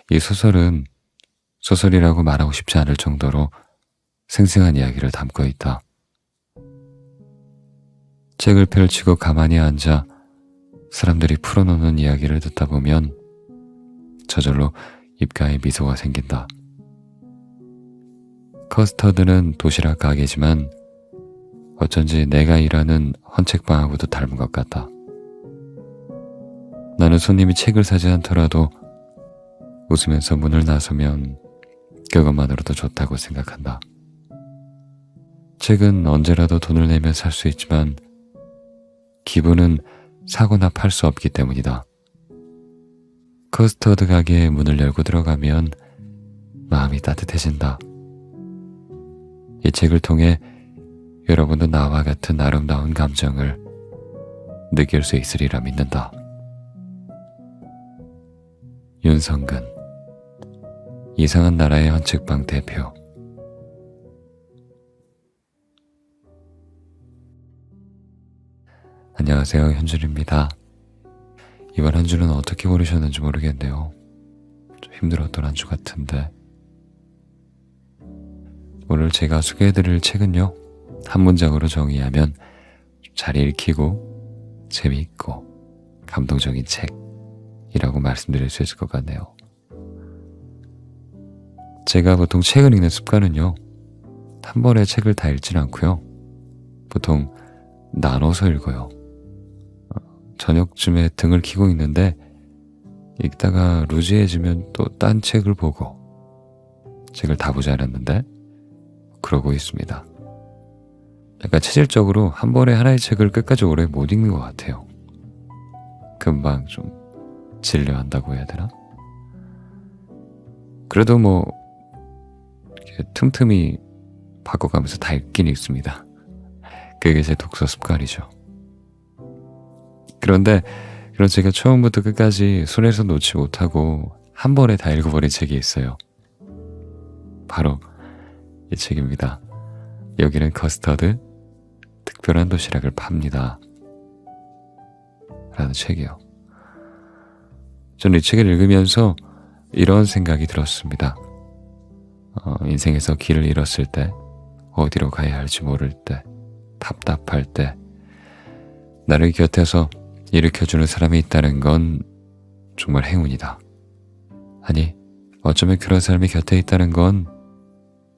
이 소설은 소설이라고 말하고 싶지 않을 정도로 생생한 이야기를 담고 있다. 책을 펼치고 가만히 앉아 사람들이 풀어놓는 이야기를 듣다 보면 저절로 입가에 미소가 생긴다. 커스터드는 도시락 가게지만 어쩐지 내가 일하는 헌책방하고도 닮은 것 같다. 나는 손님이 책을 사지 않더라도 웃으면서 문을 나서면 그것만으로도 좋다고 생각한다. 책은 언제라도 돈을 내면 살 수 있지만 기분은 사거나 팔 수 없기 때문이다. 커스터드 가게의 문을 열고 들어가면 마음이 따뜻해진다. 이 책을 통해 여러분도 나와 같은 아름다운 감정을 느낄 수 있으리라 믿는다. 윤성근, 이상한 나라의 헌책방 대표. 안녕하세요, 현준입니다. 이번 한 주는 어떻게 보내셨는지 모르겠네요. 좀 힘들었던 한 주 같은데. 오늘 제가 소개해드릴 책은요, 한 문장으로 정의하면 잘 읽히고 재미있고 감동적인 책이라고 말씀드릴 수 있을 것 같네요. 제가 보통 책을 읽는 습관은요, 한 번에 책을 다 읽진 않고요, 보통 나눠서 읽어요. 저녁쯤에 등을 켜고 있는데 읽다가 루즈해지면 또 딴 책을 보고, 책을 다 보지 않았는데 그러고 있습니다. 약간 체질적으로 한 번에 하나의 책을 끝까지 오래 못 읽는 것 같아요. 금방 좀 질려한다고 해야 되나? 그래도 뭐 이렇게 틈틈이 바꿔가면서 다 읽긴 읽습니다. 그게 제 독서 습관이죠. 그런데 그런 제가 처음부터 끝까지 손에서 놓지 못하고 한 번에 다 읽어버린 책이 있어요. 바로 이 책입니다. 여기는 커스터드, 특별한 도시락을 팝니다. 라는 책이요. 저는 이 책을 읽으면서 이런 생각이 들었습니다. 인생에서 길을 잃었을 때, 어디로 가야 할지 모를 때, 답답할 때, 나를 곁에서 일으켜주는 사람이 있다는 건 정말 행운이다. 아니, 어쩌면 그런 사람이 곁에 있다는 건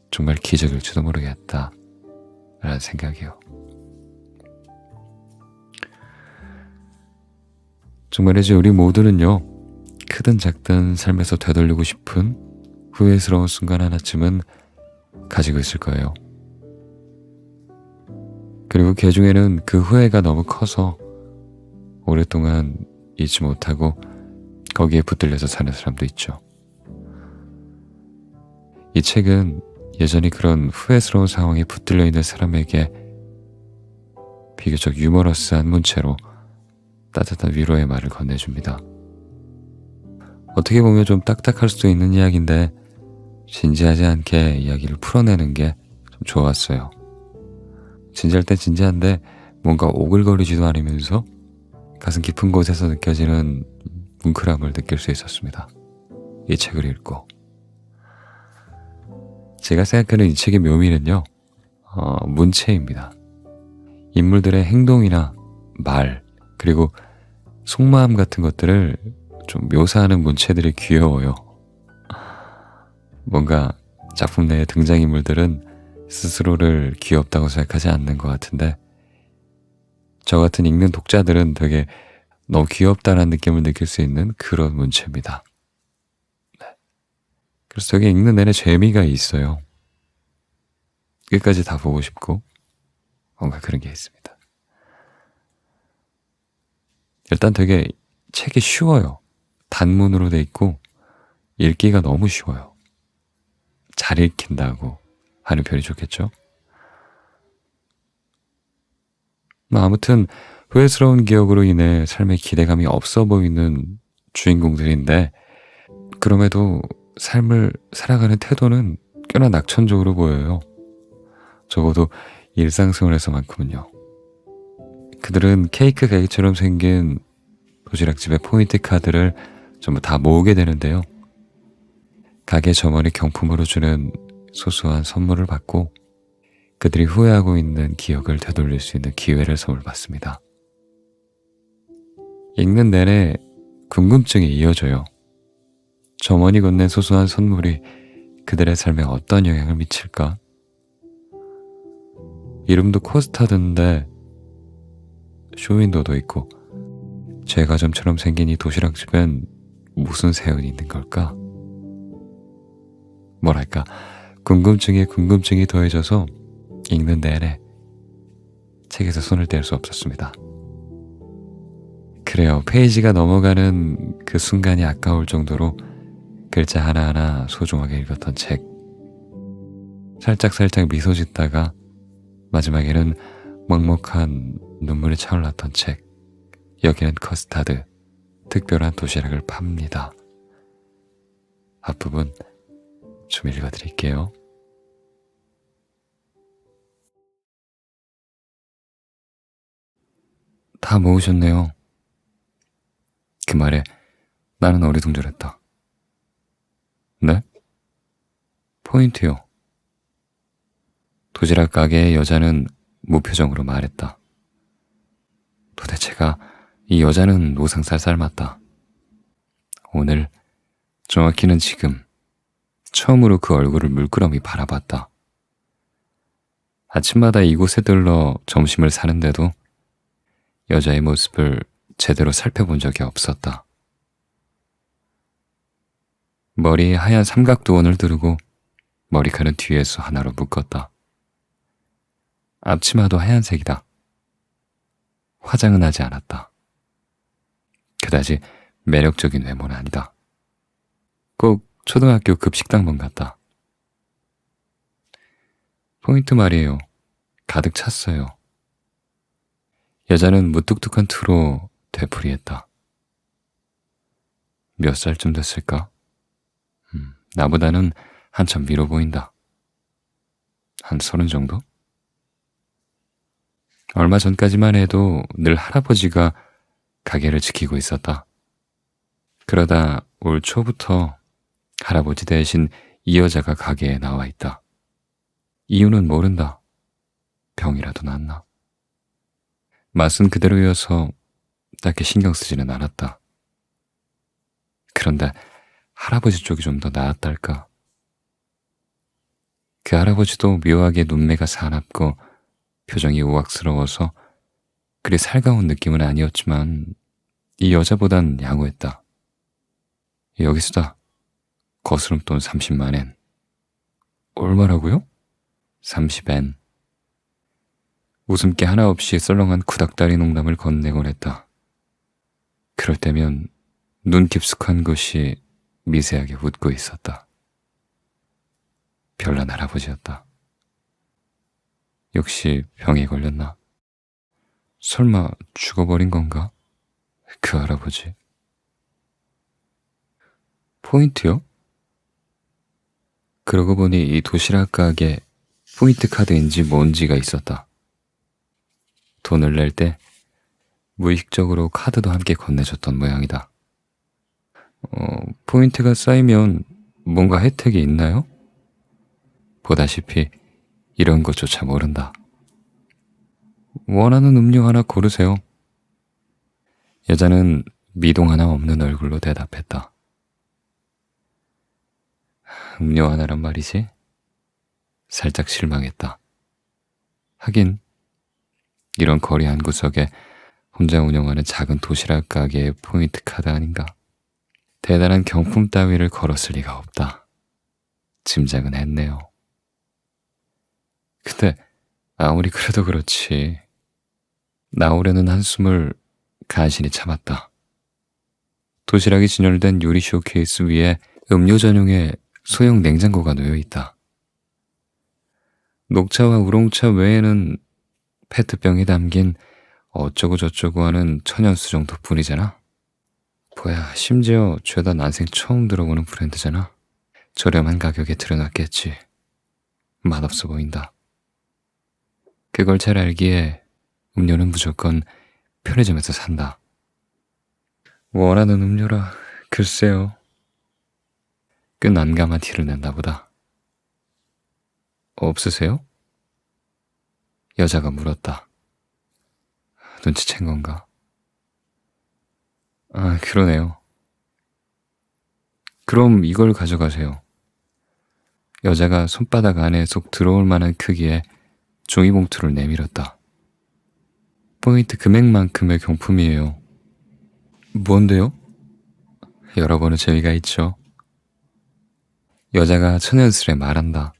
정말 기적일지도 모르겠다. 라는 생각이요. 정말이지 우리 모두는요, 크든 작든 삶에서 되돌리고 싶은 후회스러운 순간 하나쯤은 가지고 있을 거예요. 그리고 그 중에는 그 후회가 너무 커서 오랫동안 잊지 못하고 거기에 붙들려서 사는 사람도 있죠. 이 책은 여전히 그런 후회스러운 상황에 붙들려 있는 사람에게 비교적 유머러스한 문체로 따뜻한 위로의 말을 건네줍니다. 어떻게 보면 좀 딱딱할 수도 있는 이야기인데 진지하지 않게 이야기를 풀어내는 게 좀 좋았어요. 진지할 땐 진지한데 뭔가 오글거리지도 않으면서 가슴 깊은 곳에서 느껴지는 뭉클함을 느낄 수 있었습니다. 이 책을 읽고. 제가 생각하는 이 책의 묘미는요, 문체입니다. 인물들의 행동이나 말, 그리고 속마음 같은 것들을 좀 묘사하는 문체들이 귀여워요. 뭔가 작품 내의 등장인물들은 스스로를 귀엽다고 생각하지 않는 것 같은데, 저 같은 읽는 독자들은 되게 너무 귀엽다는 느낌을 느낄 수 있는 그런 문체입니다. 네. 그래서 되게 읽는 내내 재미가 있어요. 끝까지 다 보고 싶고 뭔가 그런 게 있습니다. 일단 되게 책이 쉬워요. 단문으로 돼 있고 읽기가 너무 쉬워요. 잘 읽힌다고 하는 편이 좋겠죠? 아무튼 후회스러운 기억으로 인해 삶에 기대감이 없어 보이는 주인공들인데, 그럼에도 삶을 살아가는 태도는 꽤나 낙천적으로 보여요. 적어도 일상생활에서만큼은요. 그들은 케이크 가게처럼 생긴 도시락집의 포인트 카드를 전부 다 모으게 되는데요. 가게 점원이 경품으로 주는 소소한 선물을 받고 그들이 후회하고 있는 기억을 되돌릴 수 있는 기회를 선물 받습니다. 읽는 내내 궁금증이 이어져요. 점원이 건넨 소소한 선물이 그들의 삶에 어떤 영향을 미칠까? 이름도 코스타드인데 쇼윈도도 있고 제과점처럼 생긴 이 도시락집엔 무슨 세연이 있는 걸까? 뭐랄까, 궁금증에 궁금증이 더해져서 읽는 내내 책에서 손을 뗄 수 없었습니다. 그래요, 페이지가 넘어가는 그 순간이 아까울 정도로 글자 하나하나 소중하게 읽었던 책. 살짝살짝 미소 짓다가 마지막에는 먹먹한 눈물이 차올랐던 책. 여기는 커스타드, 특별한 도시락을 팝니다. 앞부분 좀 읽어드릴게요. 다 모으셨네요. 그 말에 나는 어리둥절했다. 네? 포인트요. 도시락 가게의 여자는 무표정으로 말했다. 도대체가 이 여자는 노상살살 맞다. 오늘, 정확히는 지금, 처음으로 그 얼굴을 물끄러미 바라봤다. 아침마다 이곳에 들러 점심을 사는데도 여자의 모습을 제대로 살펴본 적이 없었다. 머리에 하얀 삼각도원을 두르고 머리카락은 뒤에서 하나로 묶었다. 앞치마도 하얀색이다. 화장은 하지 않았다. 그다지 매력적인 외모는 아니다. 꼭 초등학교 급식당번 같다. 포인트 말이에요. 가득 찼어요. 여자는 무뚝뚝한 투로 되풀이했다. 몇 살쯤 됐을까? 나보다는 한참 위로 보인다. 한 30 정도? 얼마 전까지만 해도 늘 할아버지가 가게를 지키고 있었다. 그러다 올 초부터 할아버지 대신 이 여자가 가게에 나와 있다. 이유는 모른다. 병이라도 났나? 맛은 그대로여서 딱히 신경 쓰지는 않았다. 그런데 할아버지 쪽이 좀 더 나았달까? 그 할아버지도 묘하게 눈매가 사납고 표정이 우악스러워서 그리 살가운 느낌은 아니었지만 이 여자보단 양호했다. 여기 쓰다. 거스름돈 30만엔. 얼마라고요? 30엔. 웃음기 하나 없이 썰렁한 구닥다리 농담을 건네곤 했다. 그럴 때면 눈 깊숙한 곳이 미세하게 웃고 있었다. 별난 할아버지였다. 역시 병에 걸렸나? 설마 죽어버린 건가? 그 할아버지. 포인트요? 그러고 보니 이 도시락 가게 포인트 카드인지 뭔지가 있었다. 돈을 낼 때 무의식적으로 카드도 함께 건네줬던 모양이다. 포인트가 쌓이면 뭔가 혜택이 있나요? 보다시피 이런 것조차 모른다. 원하는 음료 하나 고르세요. 여자는 미동 하나 없는 얼굴로 대답했다. 음료 하나란 말이지? 살짝 실망했다. 하긴 이런 거리 한 구석에 혼자 운영하는 작은 도시락 가게의 포인트 카드 아닌가? 대단한 경품 따위를 걸었을 리가 없다. 짐작은 했네요. 근데 아무리 그래도 그렇지. 나오려는 한숨을 간신히 참았다. 도시락이 진열된 유리 쇼케이스 위에 음료 전용의 소형 냉장고가 놓여 있다. 녹차와 우롱차 외에는 페트병에 담긴 어쩌고 저쩌고 하는 천연수 정도 뿐이잖아. 뭐야, 심지어 죄다 난생 처음 들어보는 브랜드잖아. 저렴한 가격에 들여놨겠지. 맛없어 보인다. 그걸 잘 알기에 음료는 무조건 편의점에서 산다. 원하는 음료라 글쎄요. 꽤 난감한 티를 낸다 보다. 없으세요? 여자가 물었다. 눈치챈 건가? 아, 그러네요. 그럼 이걸 가져가세요. 여자가 손바닥 안에 쏙 들어올 만한 크기의 종이봉투를 내밀었다. 포인트 금액만큼의 경품이에요. 뭔데요? 열어보는 재미가 있죠. 여자가 천연스레 말한다.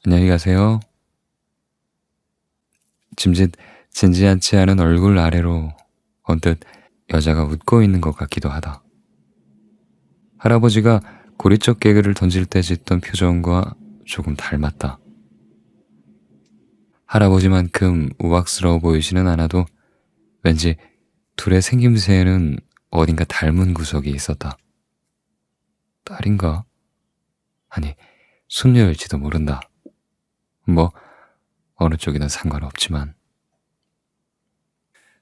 안녕히 가세요. 짐짓 진지하지 않은 얼굴 아래로 언뜻 여자가 웃고 있는 것 같기도 하다. 할아버지가 고리적 개그를 던질 때 짓던 표정과 조금 닮았다. 할아버지만큼 우악스러워 보이지는 않아도 왠지 둘의 생김새에는 어딘가 닮은 구석이 있었다. 딸인가? 아니, 손녀일지도 모른다. 뭐 어느 쪽이든 상관없지만.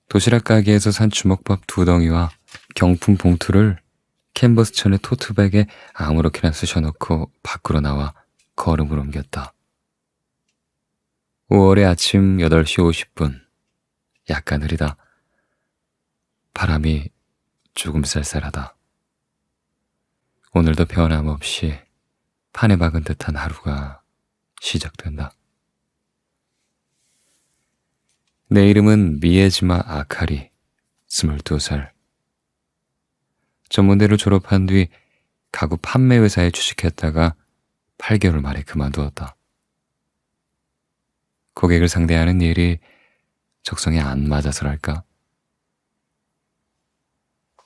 도시락 가게에서 산 주먹밥 2덩이와 경품 봉투를 캔버스천의 토트백에 아무렇게나 쑤셔넣고 밖으로 나와 걸음을 옮겼다. 5월의 아침 8시 50분. 약간 흐리다. 바람이 조금 쌀쌀하다. 오늘도 변함없이 판에 박은 듯한 하루가 시작된다. 내 이름은 미에지마 아카리, 22살. 전문대를 졸업한 뒤 가구 판매 회사에 취직했다가 8개월 만에 그만두었다. 고객을 상대하는 일이 적성에 안 맞아서랄까?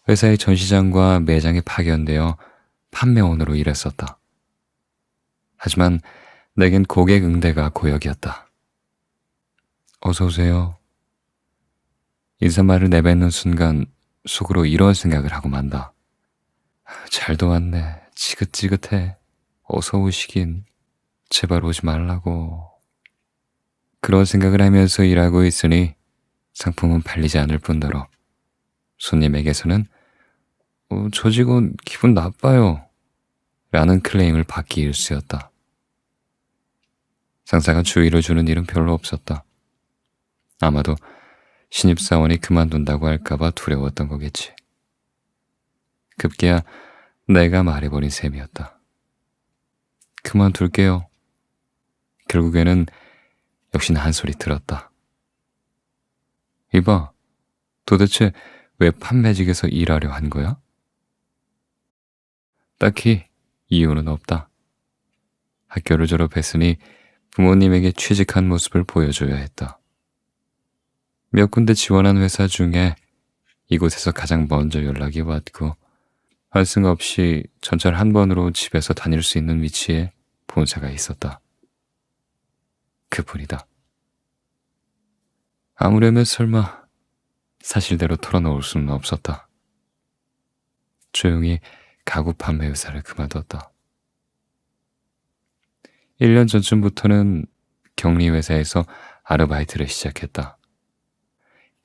회사의 전시장과 매장에 파견되어 판매원으로 일했었다. 하지만 내겐 고객 응대가 고역이었다. 어서 오세요. 인사말을 내뱉는 순간 속으로 이런 생각을 하고 만다. 잘도 왔네. 지긋지긋해. 어서 오시긴. 제발 오지 말라고. 그런 생각을 하면서 일하고 있으니 상품은 팔리지 않을 뿐더러 손님에게서는 저 직원 기분 나빠요 라는 클레임을 받기 일쑤였다. 상사가 주의를 주는 일은 별로 없었다. 아마도 신입사원이 그만둔다고 할까봐 두려웠던 거겠지. 급기야 내가 말해버린 셈이었다. 그만둘게요. 결국에는 역시나 한 소리 들었다. 이봐, 도대체 왜 판매직에서 일하려 한 거야? 딱히 이유는 없다. 학교를 졸업했으니 부모님에게 취직한 모습을 보여줘야 했다. 몇 군데 지원한 회사 중에 이곳에서 가장 먼저 연락이 왔고 환승 없이 전철 한 번으로 집에서 다닐 수 있는 위치에 본사가 있었다. 그뿐이다. 아무려면 설마 사실대로 털어놓을 수는 없었다. 조용히 가구 판매 회사를 그만뒀다. 1년 전쯤부터는 격리회사에서 아르바이트를 시작했다.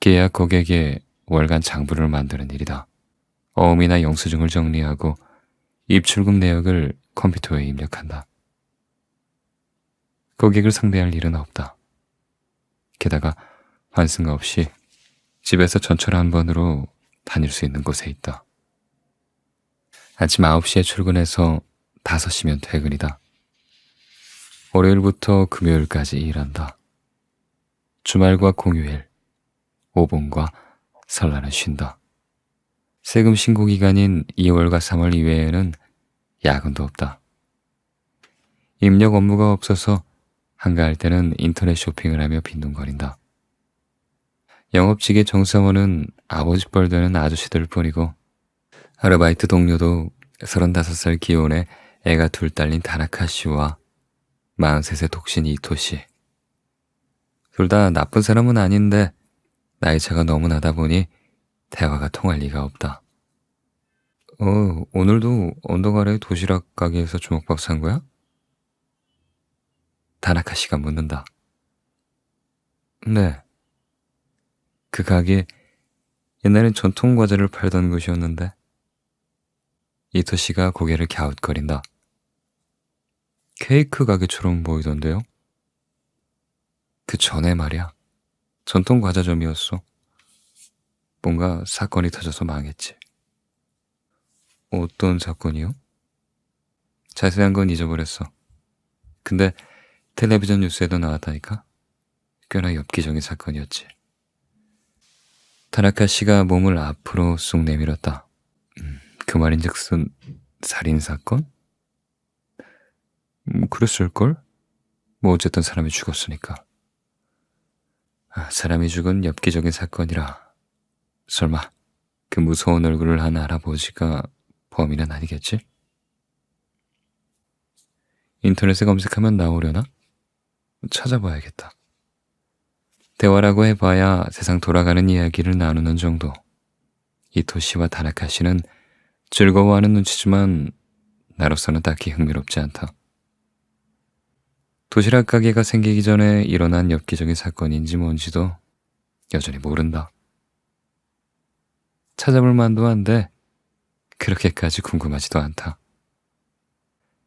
계약 고객의 월간 장부를 만드는 일이다. 어음이나 영수증을 정리하고 입출금 내역을 컴퓨터에 입력한다. 고객을 상대할 일은 없다. 게다가 환승 없이 집에서 전철 한 번으로 다닐 수 있는 곳에 있다. 아침 9시에 출근해서 5시면 퇴근이다. 월요일부터 금요일까지 일한다. 주말과 공휴일, 오봉과 설날은 쉰다. 세금 신고 기간인 2월과 3월 이외에는 야근도 없다. 입력 업무가 없어서 한가할 때는 인터넷 쇼핑을 하며 빈둥거린다. 영업직의 정사원은 아버지 뻘 되는 아저씨들 뿐이고 아르바이트 동료도 35살 기혼에 애가 둘 딸린 다나카 씨와 43세 독신 이토 씨. 둘 다 나쁜 사람은 아닌데 나이차가 너무 나다 보니 대화가 통할 리가 없다. 오늘도 언덕 아래 도시락 가게에서 주먹밥 산 거야? 다나카 씨가 묻는다. 네. 그 가게 옛날엔 전통 과자를 팔던 곳이었는데 이토 씨가 고개를 갸웃거린다. 케이크 가게처럼 보이던데요? 그 전에 말이야. 전통 과자점이었어. 뭔가 사건이 터져서 망했지. 어떤 사건이요? 자세한 건 잊어버렸어. 근데 텔레비전 뉴스에도 나왔다니까? 꽤나 엽기적인 사건이었지. 타나카 씨가 몸을 앞으로 쑥 내밀었다. 그 말인즉슨 살인사건? 그랬을걸? 뭐 어쨌든 사람이 죽었으니까. 사람이 죽은 엽기적인 사건이라 설마 그 무서운 얼굴을 한 할아버지가 범인은 아니겠지? 인터넷에 검색하면 나오려나? 찾아봐야겠다. 대화라고 해봐야 세상 돌아가는 이야기를 나누는 정도. 이토 씨와 타나카 씨는 즐거워하는 눈치지만 나로서는 딱히 흥미롭지 않다. 도시락 가게가 생기기 전에 일어난 엽기적인 사건인지 뭔지도 여전히 모른다. 찾아볼 만도 한데 그렇게까지 궁금하지도 않다.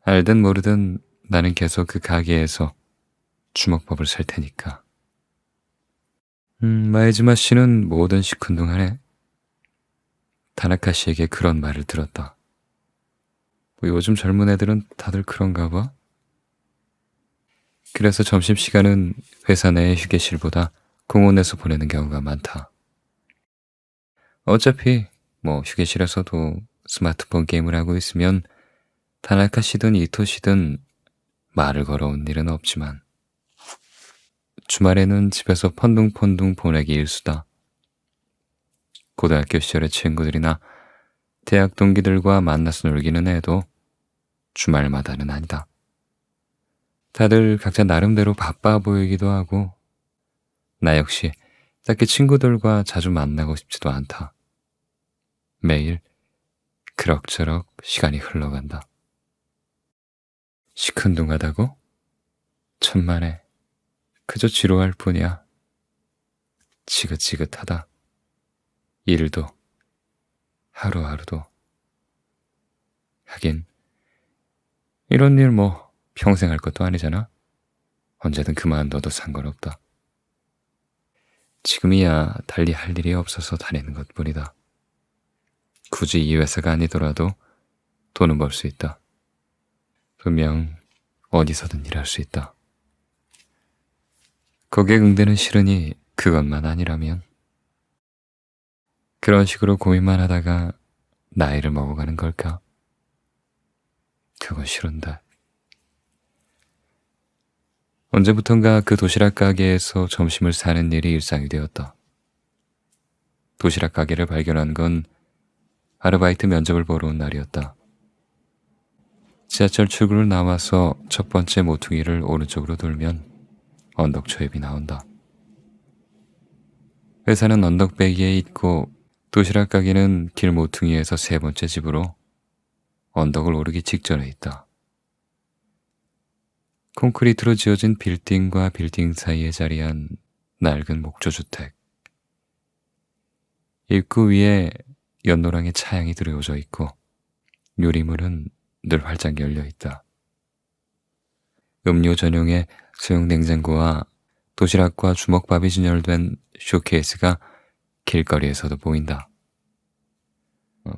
알든 모르든 나는 계속 그 가게에서 주먹밥을 살 테니까. 마에즈마 씨는 뭐든 시큰둥하네. 타나카 씨에게 그런 말을 들었다. 뭐 요즘 젊은 애들은 다들 그런가 봐. 그래서 점심시간은 회사 내의 휴게실보다 공원에서 보내는 경우가 많다. 어차피 뭐 휴게실에서도 스마트폰 게임을 하고 있으면 타나카 씨든 이토 씨든 말을 걸어온 일은 없지만 주말에는 집에서 펀둥펀둥 보내기 일수다. 고등학교 시절의 친구들이나 대학 동기들과 만나서 놀기는 해도 주말마다는 아니다. 다들 각자 나름대로 바빠 보이기도 하고 나 역시 딱히 친구들과 자주 만나고 싶지도 않다. 매일 그럭저럭 시간이 흘러간다. 시큰둥하다고? 천만에 그저 지루할 뿐이야. 지긋지긋하다. 일도 하루하루도. 하긴 이런 일 뭐 평생 할 것도 아니잖아. 언제든 그만둬도 상관없다. 지금이야 달리 할 일이 없어서 다니는 것뿐이다. 굳이 이 회사가 아니더라도 돈은 벌 수 있다. 분명 어디서든 일할 수 있다. 거기에 응대는 싫으니 그것만 아니라면. 그런 식으로 고민만 하다가 나이를 먹어가는 걸까? 그건 싫은데. 언제부턴가 그 도시락 가게에서 점심을 사는 일이 일상이 되었다. 도시락 가게를 발견한 건 아르바이트 면접을 보러 온 날이었다. 지하철 출구를 나와서 첫 번째 모퉁이를 오른쪽으로 돌면 언덕 초입이 나온다. 회사는 언덕배기에 있고 도시락 가게는 길 모퉁이에서 세 번째 집으로 언덕을 오르기 직전에 있다. 콘크리트로 지어진 빌딩과 빌딩 사이에 자리한 낡은 목조주택. 입구 위에 연노랑의 차양이 들여오져 있고 유리문은 늘 활짝 열려 있다. 음료 전용의 소형 냉장고와 도시락과 주먹밥이 진열된 쇼케이스가 길거리에서도 보인다.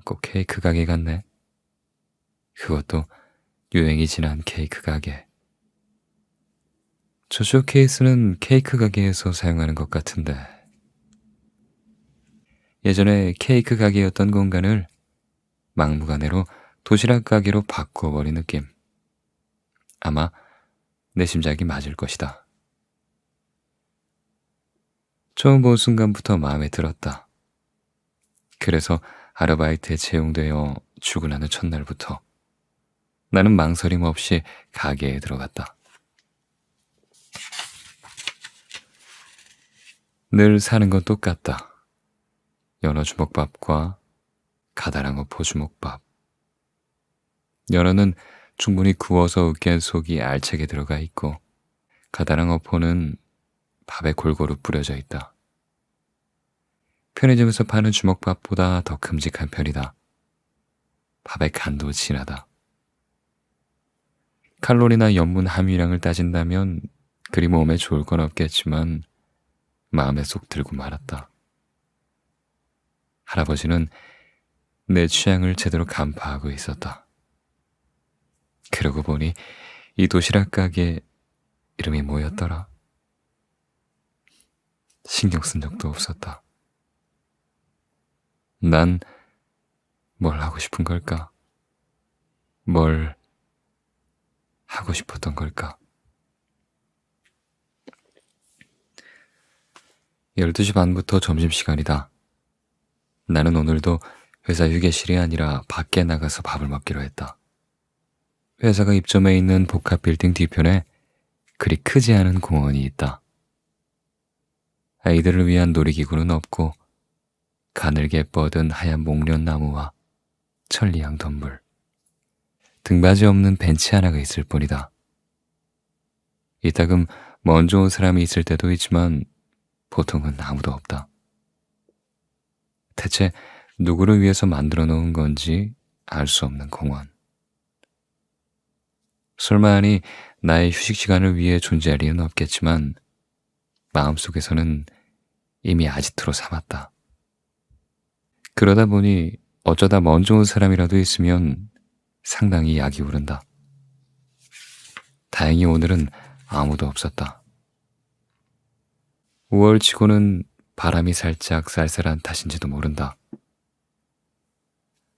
꼭 케이크 가게 같네. 그것도 유행이 지난 케이크 가게. 저 쇼케이스는 케이크 가게에서 사용하는 것 같은데 예전에 케이크 가게였던 공간을 막무가내로 도시락 가게로 바꿔버린 느낌. 아마 내 심장이 맞을 것이다. 처음 본 순간부터 마음에 들었다. 그래서 아르바이트에 채용되어 출근하는 첫날부터 나는 망설임 없이 가게에 들어갔다. 늘 사는 건 똑같다. 연어 주먹밥과 가다랑어포 주먹밥. 연어는 충분히 구워서 으깬 속이 알차게 들어가 있고 가다랑어포는 밥에 골고루 뿌려져 있다. 편의점에서 파는 주먹밥보다 더 큼직한 편이다. 밥의 간도 진하다. 칼로리나 염분 함유량을 따진다면 그리 몸에 좋을 건 없겠지만 마음에 쏙 들고 말았다. 할아버지는 내 취향을 제대로 간파하고 있었다. 그러고 보니 이 도시락 가게 이름이 뭐였더라? 신경 쓴 적도 없었다. 난 뭘 하고 싶은 걸까? 뭘 하고 싶었던 걸까? 12시 반부터 점심시간이다. 나는 오늘도 회사 휴게실이 아니라 밖에 나가서 밥을 먹기로 했다. 회사가 입점해 있는 복합 빌딩 뒤편에 그리 크지 않은 공원이 있다. 아이들을 위한 놀이기구는 없고 가늘게 뻗은 하얀 목련나무와 천리향 덤불, 등받이 없는 벤치 하나가 있을 뿐이다. 이따금 먼저 온 사람이 있을 때도 있지만 보통은 아무도 없다. 대체 누구를 위해서 만들어 놓은 건지 알 수 없는 공원. 설마하니 나의 휴식 시간을 위해 존재할 리는 없겠지만 마음속에서는 이미 아지트로 삼았다. 그러다 보니 어쩌다 먼저 온 사람이라도 있으면 상당히 약이 오른다. 다행히 오늘은 아무도 없었다. 5월 치고는 바람이 살짝 쌀쌀한 탓인지도 모른다.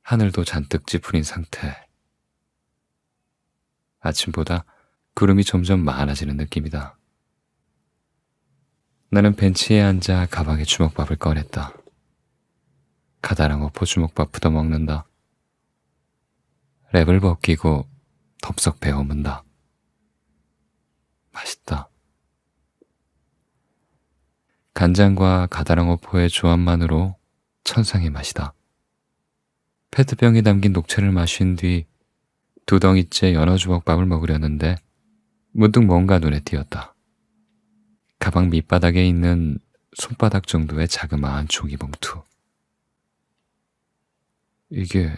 하늘도 잔뜩 찌푸린 상태. 아침보다 구름이 점점 많아지는 느낌이다. 나는 벤치에 앉아 가방에 주먹밥을 꺼냈다. 가다랑어포 주먹밥 부어먹는다. 랩을 벗기고 덥석 베어 문다. 맛있다. 간장과 가다랑어포의 조합만으로 천상의 맛이다. 페트병에 담긴 녹차를 마신 뒤 2덩이째 연어 주먹밥을 먹으려는데 문득 뭔가 눈에 띄었다. 가방 밑바닥에 있는 손바닥 정도의 자그마한 종이봉투. 이게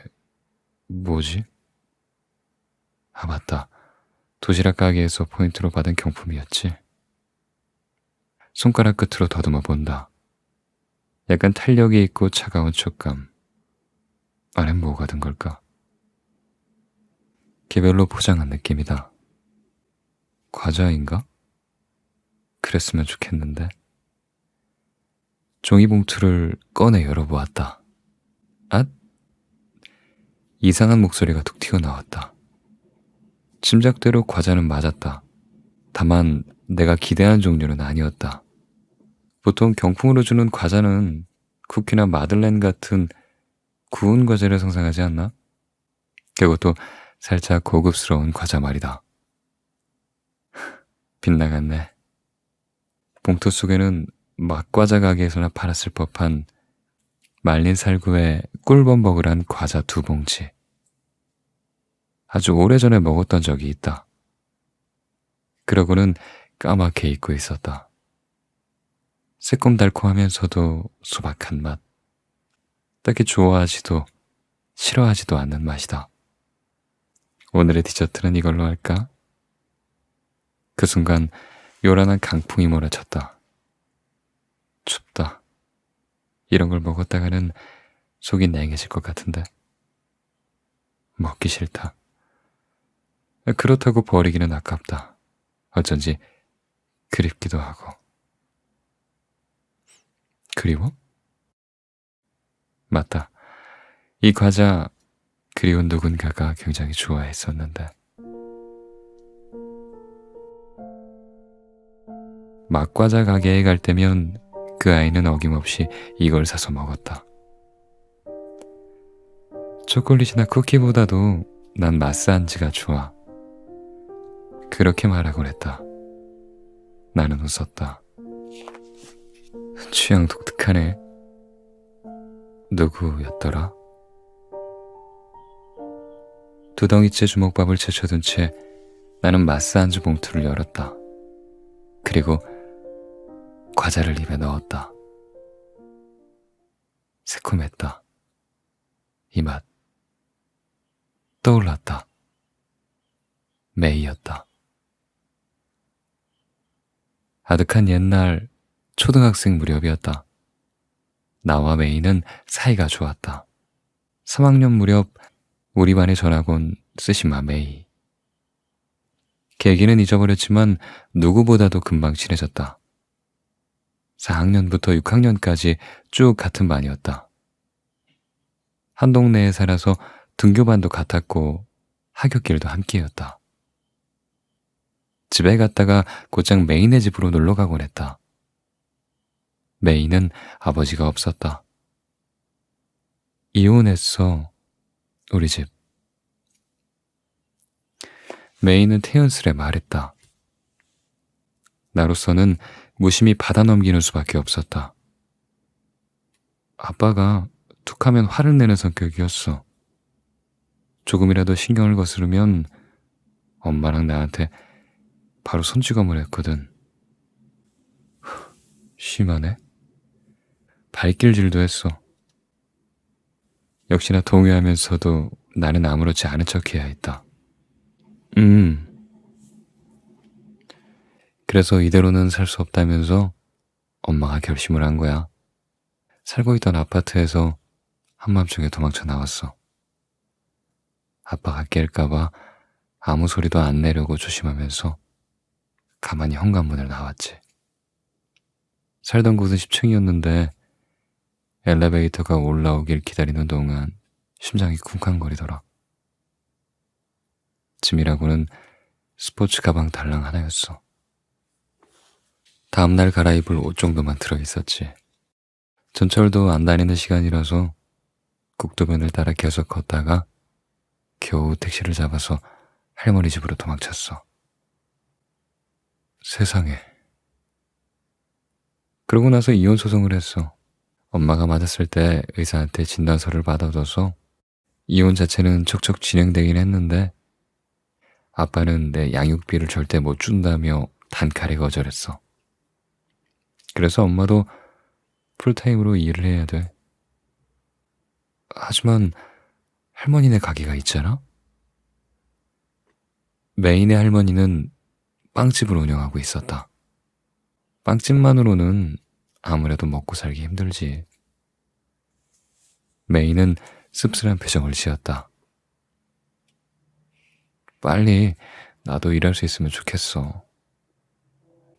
뭐지? 아, 맞다. 도시락 가게에서 포인트로 받은 경품이었지. 손가락 끝으로 더듬어 본다. 약간 탄력이 있고 차가운 촉감. 안엔 뭐가 든 걸까? 개별로 포장한 느낌이다. 과자인가? 그랬으면 좋겠는데. 종이봉투를 꺼내 열어보았다. 앗? 이상한 목소리가 툭 튀어나왔다. 짐작대로 과자는 맞았다. 다만 내가 기대한 종류는 아니었다. 보통 경품으로 주는 과자는 쿠키나 마들렌 같은 구운 과자를 상상하지 않나? 그것도 살짝 고급스러운 과자 말이다. 빗나갔네. 봉투 속에는 맛과자 가게에서나 팔았을 법한 말린 살구에 꿀범벅을 과자 2봉지. 아주 오래전에 먹었던 적이 있다. 그러고는 까맣게 잊고 있었다. 새콤달콤하면서도 소박한 맛. 딱히 좋아하지도 싫어하지도 않는 맛이다. 오늘의 디저트는 이걸로 할까? 그 순간 요란한 강풍이 몰아쳤다. 춥다. 이런 걸 먹었다가는 속이 냉해질 것 같은데. 먹기 싫다. 그렇다고 버리기는 아깝다. 어쩐지 그립기도 하고. 그리워? 맞다. 이 과자 그리운 누군가가 굉장히 좋아했었는데. 맛과자 가게에 갈 때면 그 아이는 어김없이 이걸 사서 먹었다. 초콜릿이나 쿠키보다도 난 마스안지가 좋아. 그렇게 말하곤 했다. 나는 웃었다. 취향 독특하네. 누구였더라? 2덩이째 주먹밥을 제쳐둔 채 나는 마스안주 봉투를 열었다. 그리고 과자를 입에 넣었다. 새콤했다. 이 맛 떠올랐다. 메이였다. 아득한 옛날 초등학생 무렵이었다. 나와 메이는 사이가 좋았다. 3학년 무렵 우리 반에 전학 온 쓰시마 메이. 계기는 잊어버렸지만 누구보다도 금방 친해졌다. 4학년부터 6학년까지 쭉 같은 반이었다. 한 동네에 살아서 등교반도 같았고 하굣길도 함께였다. 집에 갔다가 곧장 메이네 집으로 놀러 가곤 했다. 메이는 아버지가 없었다. 이혼했어, 우리 집. 메이는 태연스레 말했다. 나로서는 무심히 받아넘기는 수밖에 없었다. 아빠가 툭하면 화를 내는 성격이었어. 조금이라도 신경을 거스르면 엄마랑 나한테 바로 손찌검을 했거든. 심하네. 발길질도 했어. 역시나 동요하면서도 나는 아무렇지 않은 척해야 했다. 그래서 이대로는 살 수 없다면서 엄마가 결심을 한 거야. 살고 있던 아파트에서 한밤중에 도망쳐 나왔어. 아빠가 깰까봐 아무 소리도 안 내려고 조심하면서 가만히 현관문을 나왔지. 살던 곳은 10층이었는데 엘리베이터가 올라오길 기다리는 동안 심장이 쿵쾅거리더라. 짐이라고는 스포츠 가방 달랑 하나였어. 다음날 갈아입을 옷 정도만 들어있었지. 전철도 안 다니는 시간이라서 국도변을 따라 계속 걷다가 겨우 택시를 잡아서 할머니 집으로 도망쳤어. 세상에. 그러고 나서 이혼 소송을 했어. 엄마가 맞았을 때 의사한테 진단서를 받아둬서 이혼 자체는 척척 진행되긴 했는데 아빠는 내 양육비를 절대 못 준다며 단칼에 거절했어. 그래서 엄마도 풀타임으로 일을 해야 돼. 하지만 할머니네 가게가 있잖아? 메인의 할머니는 빵집을 운영하고 있었다. 빵집만으로는 아무래도 먹고 살기 힘들지. 메인은 씁쓸한 표정을 지었다. 빨리 나도 일할 수 있으면 좋겠어.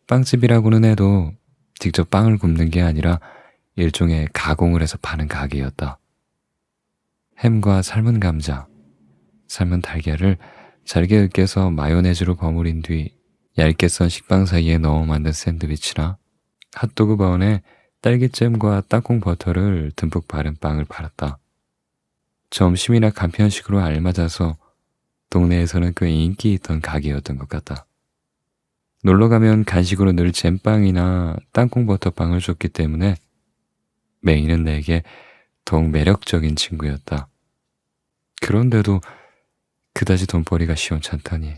빵집이라고는 해도 직접 빵을 굽는 게 아니라 일종의 가공을 해서 파는 가게였다. 햄과 삶은 감자, 삶은 달걀을 잘게 으깨서 마요네즈로 버무린 뒤 얇게 썬 식빵 사이에 넣어 만든 샌드위치나 핫도그 바운에 딸기잼과 땅콩 버터를 듬뿍 바른 빵을 팔았다. 점심이나 간편식으로 알맞아서 동네에서는 꽤 인기 있던 가게였던 것 같다. 놀러가면 간식으로 늘 잼빵이나 땅콩 버터빵을 줬기 때문에 메이는 내게 더욱 매력적인 친구였다. 그런데도 그다지 돈벌이가 시원찮다니.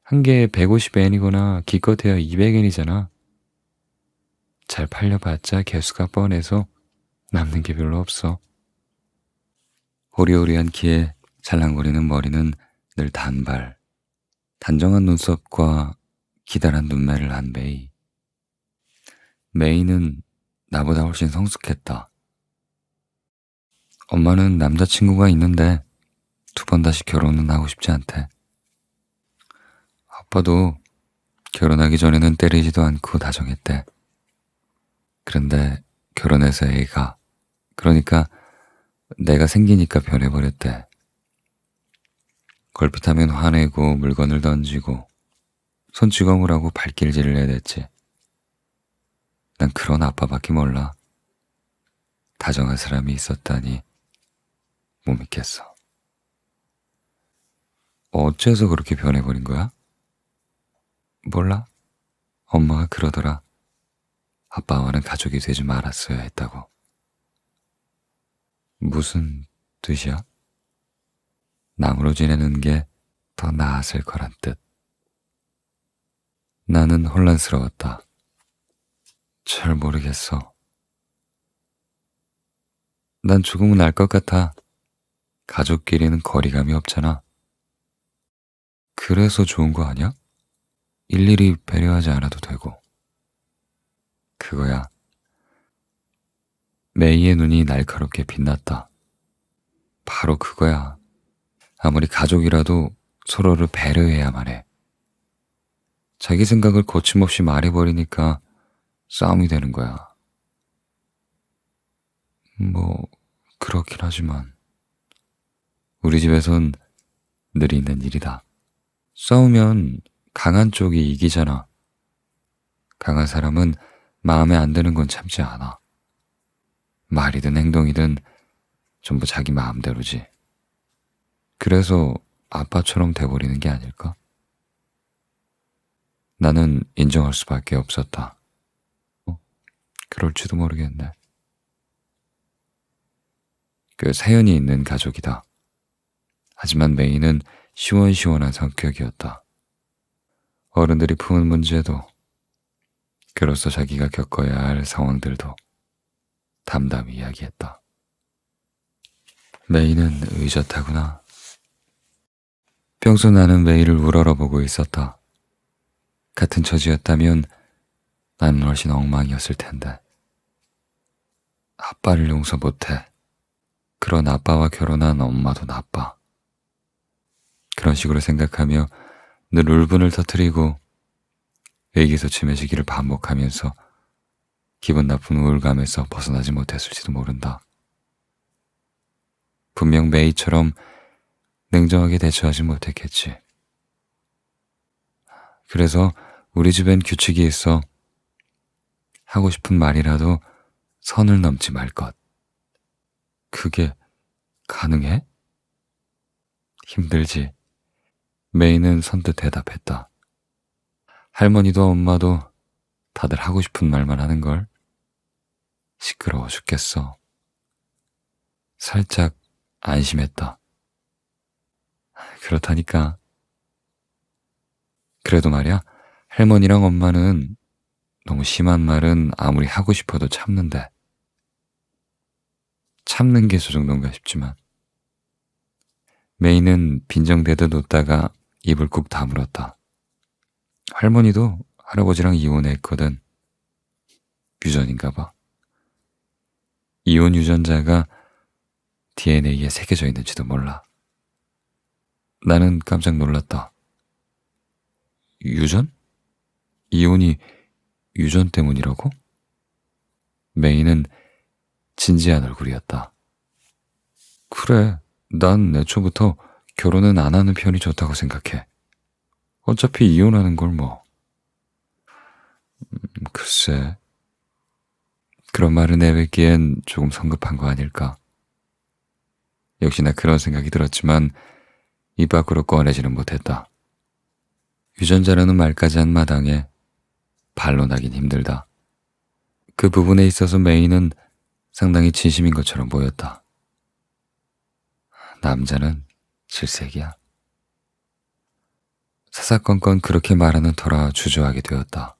한 개에 150엔이거나 기껏해야 200엔이잖아. 잘 팔려봤자 개수가 뻔해서 남는 게 별로 없어. 호리호리한 키에 잘랑거리는 머리는 늘 단발, 단정한 눈썹과 기다란 눈매를 한 메이. 메이는 나보다 훨씬 성숙했다. 엄마는 남자친구가 있는데 2번 다시 결혼은 하고 싶지 않대. 아빠도 결혼하기 전에는 때리지도 않고 다정했대. 그런데 결혼해서 애가, 그러니까 내가 생기니까 변해버렸대. 걸핏하면 화내고 물건을 던지고 손찌검을 하고 발길질을 해댔지. 난 그런 아빠밖에 몰라. 다정한 사람이 있었다니 못 믿겠어. 어째서 그렇게 변해버린 거야? 몰라. 엄마가 그러더라. 아빠와는 가족이 되지 말았어야 했다고. 무슨 뜻이야? 남으로 지내는 게 더 나았을 거란 뜻. 나는 혼란스러웠다. 잘 모르겠어. 난 조금은 알 것 같아. 가족끼리는 거리감이 없잖아. 그래서 좋은 거 아니야? 일일이 배려하지 않아도 되고. 그거야. 메이의 눈이 날카롭게 빛났다. 바로 그거야. 아무리 가족이라도 서로를 배려해야만 해. 자기 생각을 거침없이 말해버리니까 싸움이 되는 거야. 뭐, 그렇긴 하지만. 우리 집에선 늘 있는 일이다. 싸우면 강한 쪽이 이기잖아. 강한 사람은 마음에 안 드는 건 참지 않아. 말이든 행동이든 전부 자기 마음대로지. 그래서 아빠처럼 돼버리는 게 아닐까? 나는 인정할 수밖에 없었다. 그럴지도 모르겠네. 그 사연이 있는 가족이다. 하지만 메이는 시원시원한 성격이었다. 어른들이 푸는 문제도, 그로써 자기가 겪어야 할 상황들도 담담히 이야기했다. 메이는 의젓하구나. 평소 나는 메이를 우러러보고 있었다. 같은 처지였다면 나는 훨씬 엉망이었을 텐데. 아빠를 용서 못해. 그런 아빠와 결혼한 엄마도 나빠. 그런 식으로 생각하며 늘 울분을 터뜨리고 의기소침해지기를 반복하면서 기분 나쁜 우울감에서 벗어나지 못했을지도 모른다. 분명 메이처럼 냉정하게 대처하지 못했겠지. 그래서 우리 집엔 규칙이 있어. 하고 싶은 말이라도 선을 넘지 말 것. 그게 가능해? 힘들지. 메이는 선뜻 대답했다. 할머니도 엄마도 다들 하고 싶은 말만 하는걸. 시끄러워 죽겠어. 살짝 안심했다. 그렇다니까. 그래도 말이야, 할머니랑 엄마는 너무 심한 말은 아무리 하고 싶어도 참는데. 참는 게 저 정도인가 싶지만. 메이는 빈정대듯 웃다가 입을 꾹 다물었다. 할머니도 할아버지랑 이혼했거든. 유전인가 봐. 이혼 유전자가 DNA에 새겨져 있는지도 몰라. 나는 깜짝 놀랐다. 유전? 이혼이 유전 때문이라고? 메이는 진지한 얼굴이었다. 그래, 난 애초부터 결혼은 안 하는 편이 좋다고 생각해. 어차피 이혼하는 걸 뭐. 글쎄, 그런 말을 내뱉기엔 조금 성급한 거 아닐까. 역시나 그런 생각이 들었지만 입 밖으로 꺼내지는 못했다. 유전자라는 말까지 한 마당에 반론하긴 힘들다. 그 부분에 있어서 메이는 상당히 진심인 것처럼 보였다. 남자는 질색이야. 사사건건 그렇게 말하는 터라 주저하게 되었다.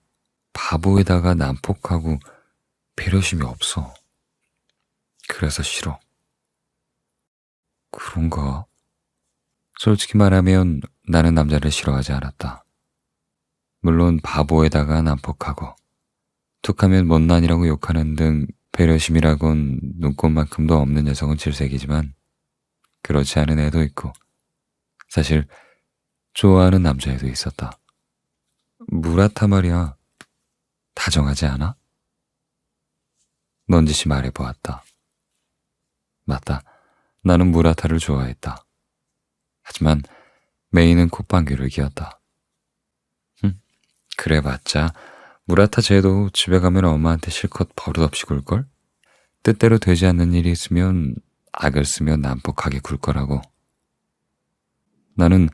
바보에다가 난폭하고 배려심이 없어. 그래서 싫어. 그런가? 솔직히 말하면 나는 남자를 싫어하지 않았다. 물론 바보에다가 난폭하고 툭하면 못난이라고 욕하는 등 배려심이라곤 눈꼽만큼도 없는 녀석은 질색이지만 그렇지 않은 애도 있고 사실 좋아하는 남자애도 있었다. 무라타 말이야. 다정하지 않아? 넌지시 말해보았다. 맞다. 나는 무라타를 좋아했다. 하지만 메이는 콧방귀를 기었다. 그래봤자 무라타 쟤도 집에 가면 엄마한테 실컷 버릇없이 굴걸? 뜻대로 되지 않는 일이 있으면 악을 쓰면 난폭하게 굴 거라고. 나는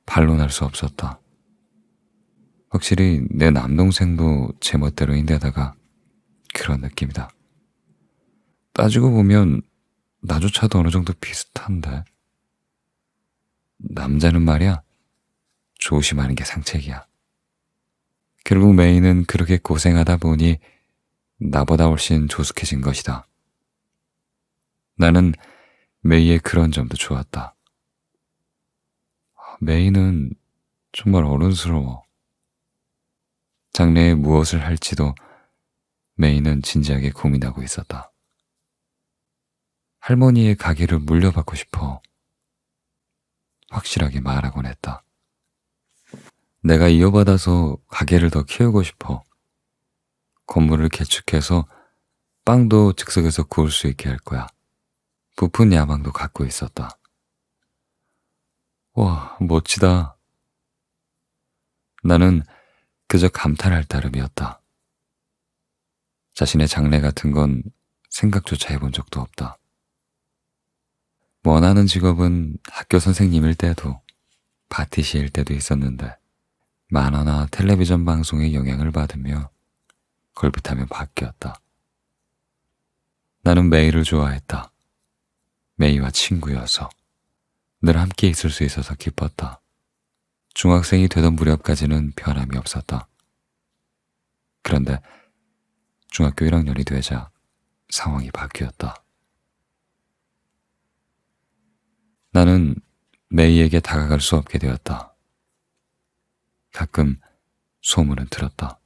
반론할 수 없었다. 확실히 내 남동생도 제멋대로인데다가 그런 느낌이다. 따지고 보면 나조차도 어느 정도 비슷한데. 남자는 말이야, 조심하는 게 상책이야. 결국 메이는 그렇게 고생하다 보니 나보다 훨씬 조숙해진 것이다. 나는 메이의 그런 점도 좋았다. 메이는 정말 어른스러워. 장래에 무엇을 할지도 메이는 진지하게 고민하고 있었다. 할머니의 가게를 물려받고 싶어. 확실하게 말하곤 했다. 내가 이어받아서 가게를 더 키우고 싶어. 건물을 개축해서 빵도 즉석에서 구울 수 있게 할 거야. 부푼 야망도 갖고 있었다. 와, 멋지다. 나는 그저 감탄할 따름이었다. 자신의 장래 같은 건 생각조차 해본 적도 없다. 원하는 직업은 학교 선생님일 때도 파티시일 때도 있었는데 만화나 텔레비전 방송의 영향을 받으며 걸핏하면 바뀌었다. 나는 메이를 좋아했다. 메이와 친구여서 늘 함께 있을 수 있어서 기뻤다. 중학생이 되던 무렵까지는 변함이 없었다. 그런데 중학교 1학년이 되자 상황이 바뀌었다. 나는 메이에게 다가갈 수 없게 되었다. 가끔 소문은 들었다.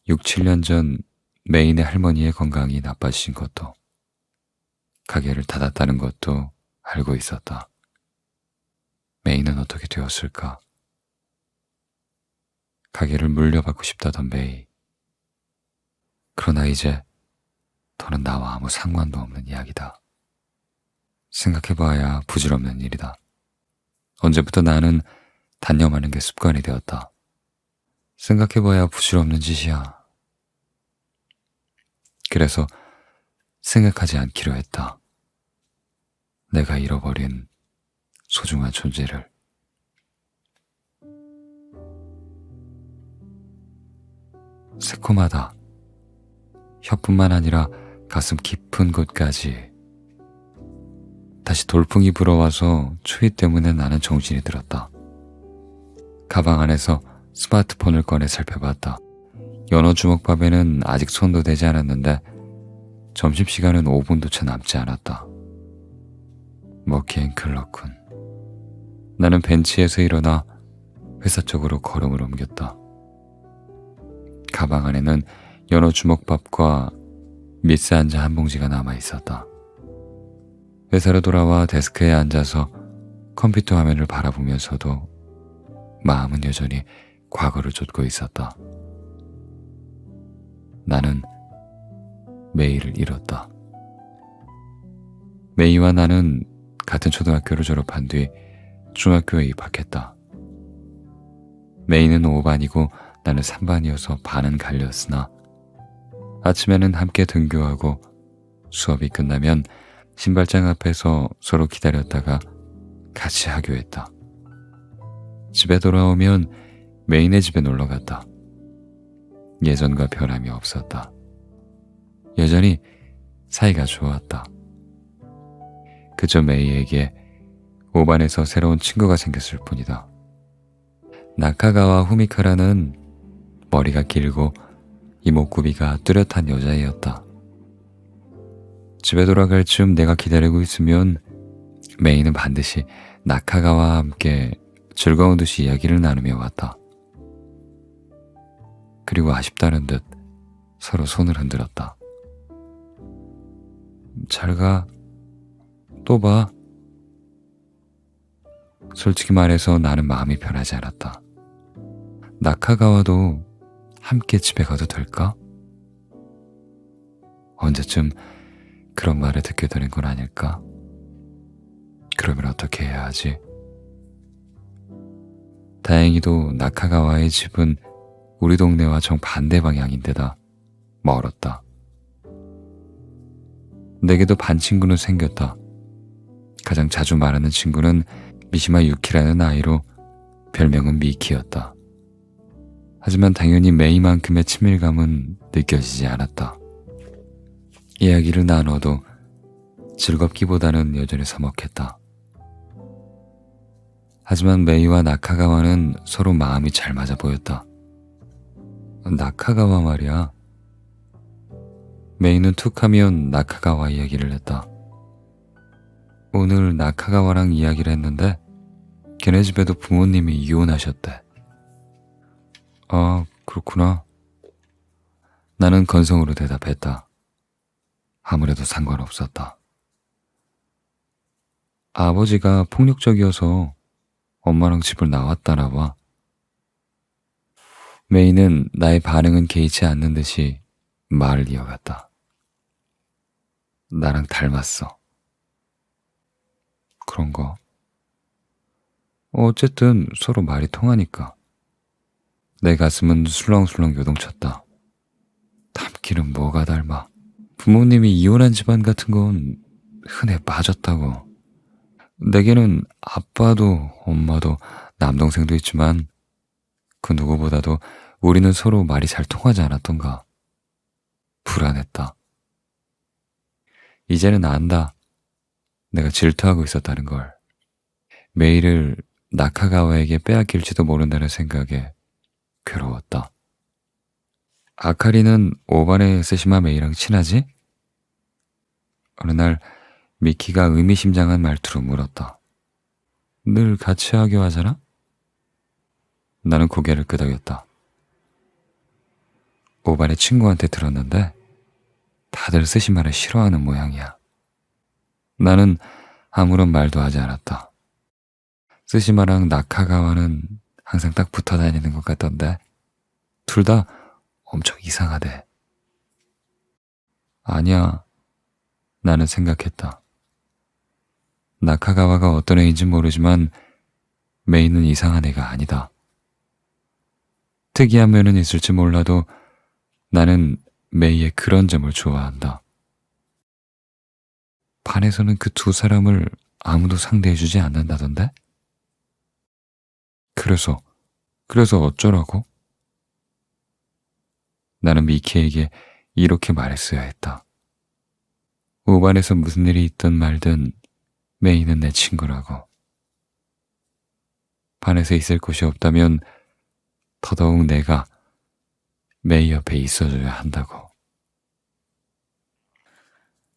6, 7년 전 메이네 할머니의 건강이 나빠지신 것도, 가게를 닫았다는 것도 알고 있었다. 메이는 어떻게 되었을까? 가게를 물려받고 싶다던 메이. 그러나 이제 더는 나와 아무 상관도 없는 이야기다. 생각해봐야 부질없는 일이다. 언제부터 나는 단념하는 게 습관이 되었다. 생각해봐야 부질없는 짓이야. 그래서 생각하지 않기로 했다. 내가 잃어버린 소중한 존재를. 새콤하다. 혀뿐만 아니라 가슴 깊은 곳까지. 다시 돌풍이 불어와서 추위 때문에 나는 정신이 들었다. 가방 안에서 스마트폰을 꺼내 살펴봤다. 연어 주먹밥에는 아직 손도 대지 않았는데 점심시간은 5분도 채 남지 않았다. 먹기엔 글렀군. 나는 벤치에서 일어나 회사 쪽으로 걸음을 옮겼다. 가방 안에는 연어 주먹밥과 미스 한자 한 봉지가 남아 있었다. 회사로 돌아와 데스크에 앉아서 컴퓨터 화면을 바라보면서도 마음은 여전히 과거를 쫓고 있었다. 나는 메이를 잃었다. 메이와 나는 같은 초등학교를 졸업한 뒤 중학교에 입학했다. 메이는 5반이고 나는 3반이어서 반은 갈렸으나 아침에는 함께 등교하고 수업이 끝나면 신발장 앞에서 서로 기다렸다가 같이 하교했다. 집에 돌아오면 메이네 집에 놀러 갔다. 예전과 변함이 없었다. 여전히 사이가 좋았다. 그저 메이에게 5반에서 새로운 친구가 생겼을 뿐이다. 나카가와 후미카라는 머리가 길고 이목구비가 뚜렷한 여자애였다. 집에 돌아갈 즈음 내가 기다리고 있으면 메이는 반드시 나카가와 함께 즐거운 듯이 이야기를 나누며 왔다. 그리고 아쉽다는 듯 서로 손을 흔들었다. 잘 가. 또 봐. 솔직히 말해서 나는 마음이 변하지 않았다. 나카가와도 함께 집에 가도 될까? 언제쯤 그런 말을 듣게 되는 건 아닐까? 그러면 어떻게 해야 하지? 다행히도 나카가와의 집은 우리 동네와 정반대 방향인데다 멀었다. 내게도 반 친구는 생겼다. 가장 자주 말하는 친구는 미시마 유키라는 아이로 별명은 미키였다. 하지만 당연히 메이만큼의 친밀감은 느껴지지 않았다. 이야기를 나눠도 즐겁기보다는 여전히 서먹했다. 하지만 메이와 나카가와는 서로 마음이 잘 맞아 보였다. 나카가와 말이야. 메이는 툭하면 나카가와 이야기를 했다. 오늘 나카가와랑 이야기를 했는데 걔네 집에도 부모님이 이혼하셨대. 아, 그렇구나. 나는 건성으로 대답했다. 아무래도 상관없었다. 아버지가 폭력적이어서 엄마랑 집을 나왔다나 봐. 메이는 나의 반응은 개의치 않는 듯이 말을 이어갔다. 나랑 닮았어. 그런가? 어쨌든 서로 말이 통하니까. 내 가슴은 술렁술렁 요동쳤다. 닮기는 뭐가 닮아. 부모님이 이혼한 집안 같은 건 흔해 빠졌다고. 내게는 아빠도 엄마도 남동생도 있지만 그 누구보다도 우리는 서로 말이 잘 통하지 않았던가. 불안했다. 이제는 안다. 내가 질투하고 있었다는 걸. 메이를 나카가와에게 빼앗길지도 모른다는 생각에 괴로웠다. 아카리는 오반의 세시마 메이랑 친하지? 어느 날 미키가 의미심장한 말투로 물었다. 늘 같이 하기로 하잖아? 나는 고개를 끄덕였다. 오반의 친구한테 들었는데 다들 세시마를 싫어하는 모양이야. 나는 아무런 말도 하지 않았다. 스시마랑 나카가와는 항상 딱 붙어 다니는 것 같던데 둘 다 엄청 이상하대. 아니야, 나는 생각했다. 나카가와가 어떤 애인지 모르지만 메이는 이상한 애가 아니다. 특이한 면은 있을지 몰라도 나는 메이의 그런 점을 좋아한다. 반에서는 그 두 사람을 아무도 상대해주지 않는다던데? 그래서 어쩌라고? 나는 미키에게 이렇게 말했어야 했다. 오반에서 무슨 일이 있든 말든 메이는 내 친구라고. 반에서 있을 곳이 없다면 더더욱 내가 메이 옆에 있어줘야 한다고.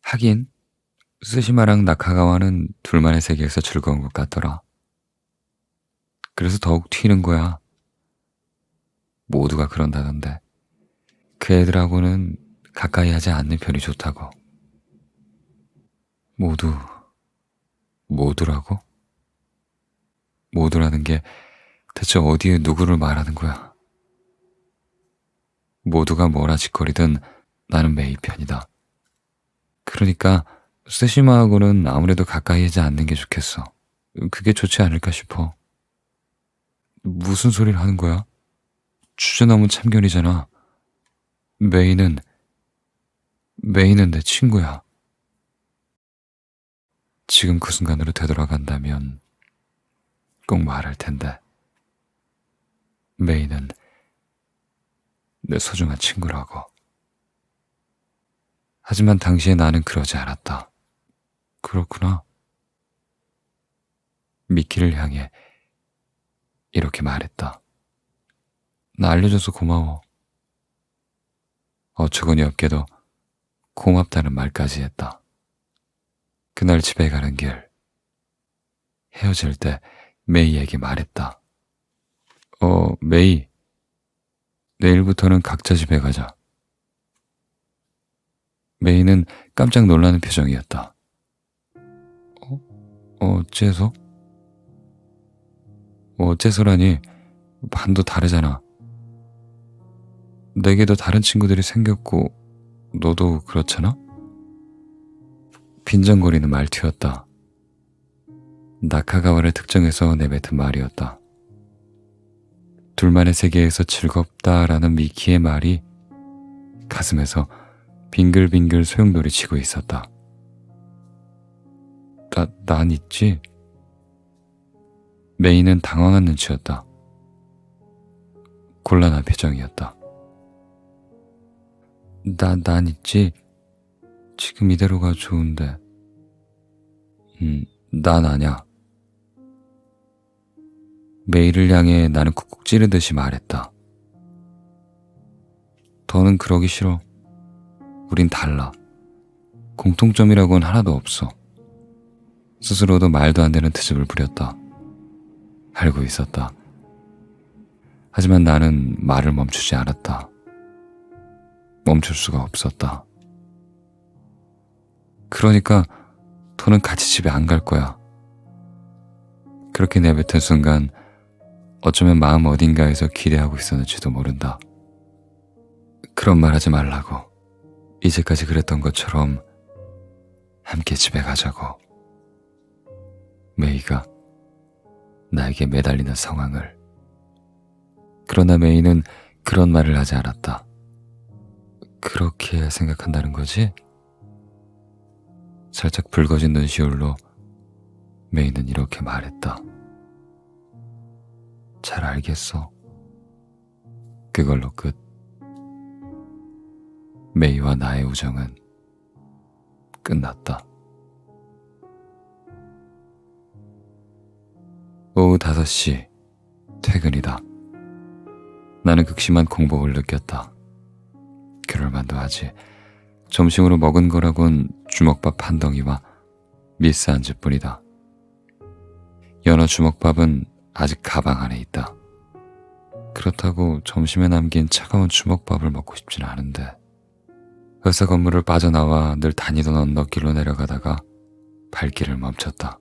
하긴 스시마랑 나카가와는 둘만의 세계에서 즐거운 것 같더라. 그래서 더욱 튀는 거야. 모두가 그런다던데. 그 애들하고는 가까이 하지 않는 편이 좋다고. 모두라고? 모두라는 게 대체 어디에 누구를 말하는 거야? 모두가 뭐라 짓거리든 나는 메이 편이다. 그러니까 세시마하고는 아무래도 가까이 하지 않는 게 좋겠어. 그게 좋지 않을까 싶어. 무슨 소리를 하는 거야? 주제 너무 참견이잖아. 메이는 내 친구야. 지금 그 순간으로 되돌아간다면 꼭 말할 텐데. 메이는 내 소중한 친구라고. 하지만 당시에 나는 그러지 않았다. 그렇구나. 미키를 향해 이렇게 말했다. 나 알려줘서 고마워. 어처구니 없게도 고맙다는 말까지 했다. 그날 집에 가는 길, 헤어질 때 메이에게 말했다. 메이, 내일부터는 각자 집에 가자. 메이는 깜짝 놀라는 표정이었다. 어째서? 어째서라니, 반도 다르잖아. 내게도 다른 친구들이 생겼고 너도 그렇잖아? 빈정거리는 말투였다. 나카가와를 특정해서 내뱉은 말이었다. 둘만의 세계에서 즐겁다라는 미키의 말이 가슴에서 빙글빙글 소용돌이 치고 있었다. 난 있지? 메이는 당황한 눈치였다. 곤란한 표정이었다. 난 있지? 지금 이대로가 좋은데. 난 아냐. 메이를 향해 나는 쿡쿡 찌르듯이 말했다. 더는 그러기 싫어. 우린 달라. 공통점이라고는 하나도 없어. 스스로도 말도 안 되는 트집을 부렸다. 알고 있었다. 하지만 나는 말을 멈추지 않았다. 멈출 수가 없었다. 그러니까 더는 같이 집에 안 갈 거야. 그렇게 내뱉은 순간 어쩌면 마음 어딘가에서 기대하고 있었는지도 모른다. 그런 말 하지 말라고. 이제까지 그랬던 것처럼 함께 집에 가자고. 메이가 나에게 매달리는 상황을. 그러나 메이는 그런 말을 하지 않았다. 그렇게 생각한다는 거지? 살짝 붉어진 눈시울로 메이는 이렇게 말했다. 잘 알겠어. 그걸로 끝. 메이와 나의 우정은 끝났다. 오후 5시 퇴근이다. 나는 극심한 공복을 느꼈다. 그럴만도 하지. 점심으로 먹은 거라곤 주먹밥 한 덩이와 미스 안주뿐이다. 연어 주먹밥은 아직 가방 안에 있다. 그렇다고 점심에 남긴 차가운 주먹밥을 먹고 싶진 않은데. 회사 건물을 빠져나와 늘 다니던 언덕길로 내려가다가 발길을 멈췄다.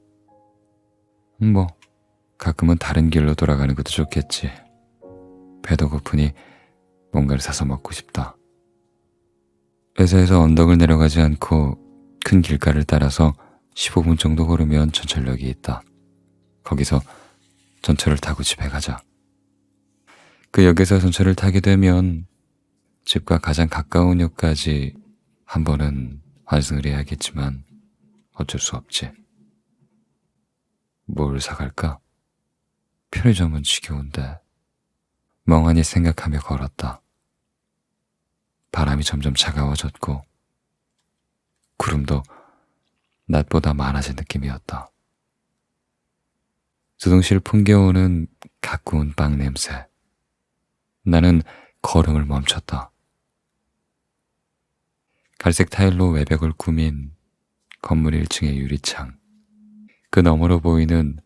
가끔은 다른 길로 돌아가는 것도 좋겠지. 배도 고프니 뭔가를 사서 먹고 싶다. 회사에서 언덕을 내려가지 않고 큰 길가를 따라서 15분 정도 걸으면 전철역이 있다. 거기서 전철을 타고 집에 가자. 그 역에서 전철을 타게 되면 집과 가장 가까운 역까지 한 번은 환승을 해야겠지만 어쩔 수 없지. 뭘 사갈까? 편의점은 지겨운데. 멍하니 생각하며 걸었다. 바람이 점점 차가워졌고 구름도 낮보다 많아진 느낌이었다. 두둥실 풍겨오는 가꾸운 빵 냄새. 나는 걸음을 멈췄다. 갈색 타일로 외벽을 꾸민 건물 1층의 유리창. 그 너머로 보이는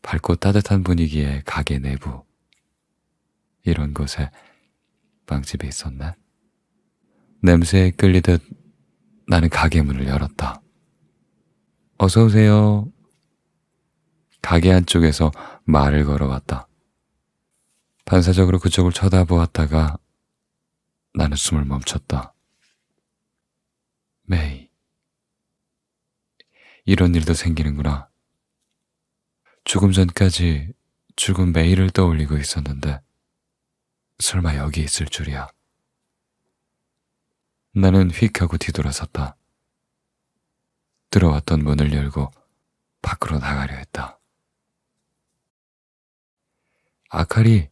밝고 따뜻한 분위기의 가게 내부. 이런 곳에 빵집이 있었네. 냄새에 끌리듯 나는 가게 문을 열었다. 어서 오세요. 가게 안쪽에서 말을 걸어왔다. 반사적으로 그쪽을 쳐다보았다가 나는 숨을 멈췄다. 메이. 이런 일도 생기는구나. 조금 전까지 죽은 메이를 떠올리고 있었는데 설마 여기 있을 줄이야. 나는 휙 하고 뒤돌아섰다. 들어왔던 문을 열고 밖으로 나가려 했다. 아카리,